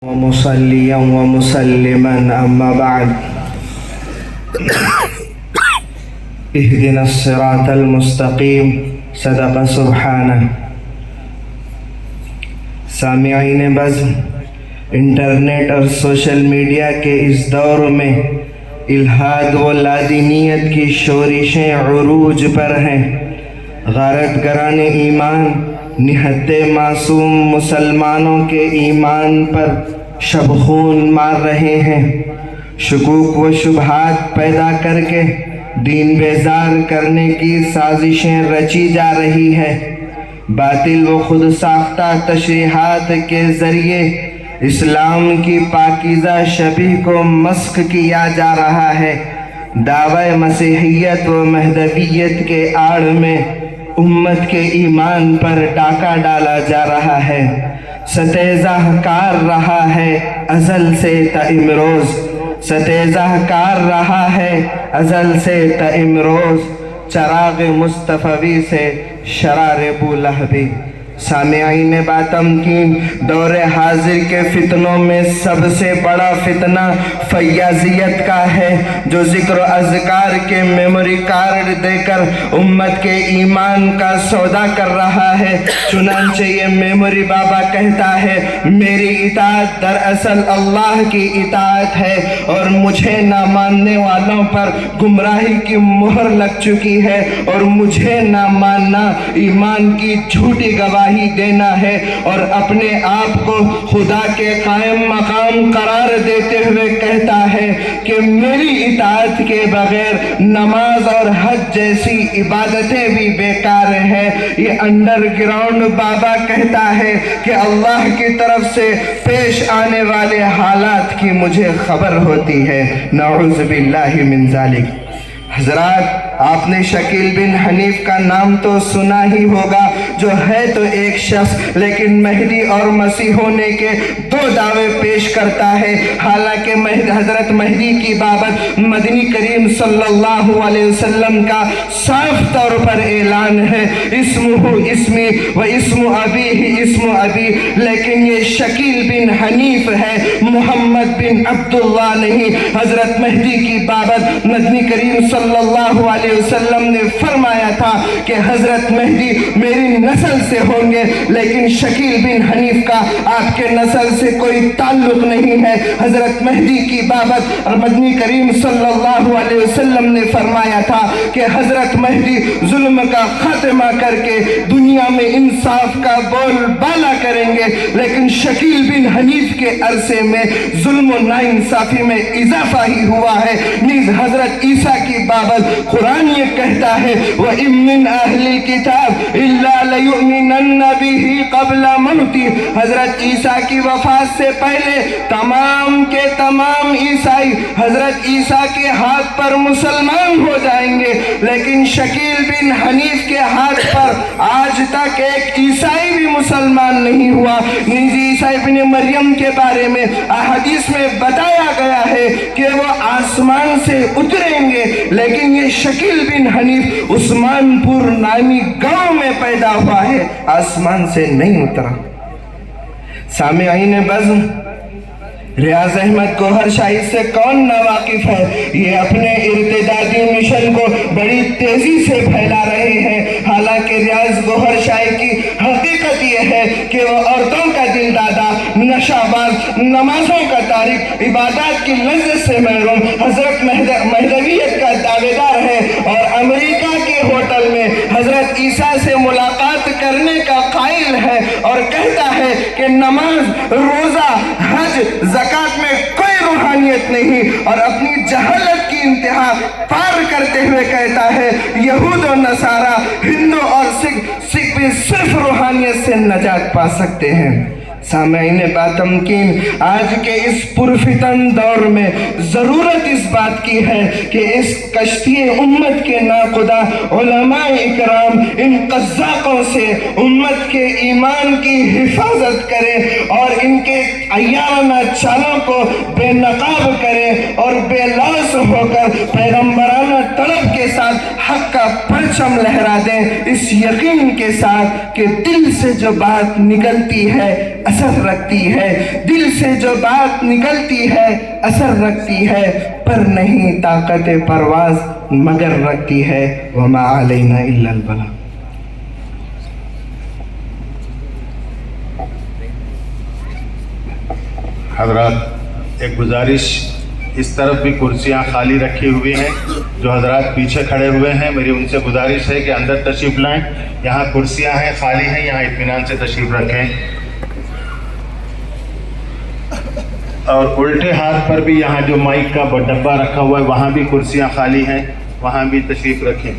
ومصليا ومسلما أما بعد اهدنا الصراط المستقيم صدق سبحانہ۔ سامعین بزم، انٹرنیٹ اور سوشل میڈیا کے اس دور میں الحاد و لادینیت کی شورشیں عروج پر ہیں۔ غارت گران ایمان نہتے معصوم مسلمانوں کے ایمان پر شبخون مار رہے ہیں۔ شکوک و شبہات پیدا کر کے دین بیزار کرنے کی سازشیں رچی جا رہی ہے۔ باطل و خود ساختہ تشریحات کے ذریعے اسلام کی پاکیزہ شبیہ کو مسخ کیا جا رہا ہے۔ دعوی مسیحیت و مہدویت کے آڑ میں امت کے ایمان پر ڈاکہ ڈالا جا رہا ہے۔ ستیزہ کار رہا ہے ازل سے تا امروز، ستیزہ کار رہا ہے ازل سے تا امروز، چراغ مصطفی سے شرار بولہبی۔ سامعین باتمکین، دور حاضر کے فتنوں میں سب سے بڑا فتنہ فیاضیت کا ہے، جو ذکر و اذکار کے میموری کارڈ دے کر امت کے ایمان کا سودا کر رہا ہے۔ چنانچہ یہ میموری بابا کہتا ہے، میری اطاعت دراصل اللہ کی اطاعت ہے اور مجھے نہ ماننے والوں پر گمراہی کی مہر لگ چکی ہے، اور مجھے نہ ماننا ایمان کی جھوٹی گواہی دینا ہے، اور اپنے آپ کو خدا کے قائم مقام قرار دیتے ہوئے کہتا ہے کہ میری اطاعت کے بغیر نماز اور حج جیسی عبادتیں بھی بیکار ہیں۔ یہ انڈر گراؤنڈ بابا کہتا ہے کہ اللہ کی طرف سے پیش آنے والے حالات کی مجھے خبر ہوتی ہے۔ نعوذ باللہ من ذالک۔ حضرات، آپ نے شکیل بن حنیف کا نام تو سنا ہی ہوگا، جو ہے تو ایک شخص لیکن مہدی اور مسیح ہونے کے دو دعوے پیش کرتا ہے۔ حالانکہ حضرت مہدی کی بابت مدنی کریم صلی اللہ علیہ وسلم کا صاف طور پر اعلان ہے، اسمہ اسمی و اسم ابیہ اسم ابی، لیکن یہ شکیل بن حنیف ہے، محمد بن عبداللہ نہیں۔ حضرت مہدی کی بابت مدنی کریم صلی اللہ علیہ وسلم نے فرمایا تھا کہ حضرت مہدی میری نسل سے ہوں گے، لیکن شکیل بن حنیف کا آپ کے نسل سے کوئی تعلق نہیں ہے۔ حضرت مہدی کی بابت مدنی کریم صلی اللہ علیہ وسلم نے فرمایا تھا کہ حضرت مہدی ظلم کا خاتمہ کر کے دنیا میں انصاف کا بول بالا کریں گے، لیکن شکیل بن حنیف کے عرصے میں ظلم و ناانصافی میں اضافہ ہی ہوا ہے۔ نیز حضرت عیسیٰ کی بابت قرآن یہ کہتا ہے، وَإِن مِّنْ أَهْلِ الْكِتَابِ إِلَّا لَيُؤْمِنَنَّ بِهِ قَبْلَ مَوْتِهِ۔ حضرت عیسیٰ کی وفات سے پہلے تمام کے تمام عیسائی حضرت عیسیٰ کے ہاتھ پر مسلمان ہو جائیں گے، لیکن شکیل بن حنیف کے ہاتھ پر آج تک ایک عیسائی بھی مسلمان نہیں ہوا۔ نیز عیسیٰ ابن مریم کے بارے میں احادیث میں بتایا گیا ہے کہ وہ آسمان سے اتریں گے، لیکن یہ شکیل بن حنیف عثمان پور نامی گاؤں میں پیدا ہوا ہے، آسمان سے نہیں اترا۔ سامعین بزم، ریاض احمد گوہر شاہی سے کون ناواقف ہے؟ یہ اپنے ارتدادی مشن کو بڑی تیزی سے پھیلا رہے ہیں، حالانکہ ریاض گوہر شاہی کی حقیقت یہ ہے کہ وہ عورتوں کا دل دادا، نشہ باز، نمازوں کا تارک، عبادات کی لذت سے محروم، حضرت مہدویت کا دعوے دار ہے، اور امریکہ کے ہوٹل میں حضرت عیسیٰ سے ملاقات کرنے کا قائل ہے، اور کہتا ہے کہ نماز، روزہ، حج، زکوٰۃ میں کوئی روحانیت نہیں، اور اپنی جہالت کی انتہا پار کرتے ہوئے کہتا ہے، یہود و نصارہ، ہندو اور سکھ بھی صرف روحانیت سے نجات پا سکتے ہیں۔ سامعین باتمکین، آج کے اس پرفتن دور میں ضرورت اس بات کی ہے کہ اس کشتی امت کے ناخدا علماء اکرام ان قذاقوں سے امت کے ایمان کی حفاظت کریں، اور ان کے عیارانہ چالوں کو بے نقاب کریں، اور بے لاس ہو کر پیغمبرانہ طلب کے ساتھ حق کا پرچم لہرا دیں، اس یقین کے ساتھ کہ دل سے جو بات نکلتی ہے اثر رکھتی ہے، دل سے جو بات نکلتی ہے اثر رکھتی ہے، پر نہیں طاقت پرواز مگر رکھتی ہے، وما علینا الا البلاغ۔ حضرات ایک گزارش، اس طرف بھی کرسیاں خالی رکھی ہوئی ہیں، جو حضرات پیچھے کھڑے ہوئے ہیں میری ان سے گزارش ہے کہ اندر تشریف لائیں، یہاں کرسیاں ہیں خالی ہیں، یہاں اطمینان سے تشریف رکھیں۔ اور الٹے ہاتھ پر بھی یہاں جو مائک کا ڈبہ رکھا ہوا ہے وہاں بھی کرسیاں خالی ہیں، وہاں بھی تشریف رکھیں۔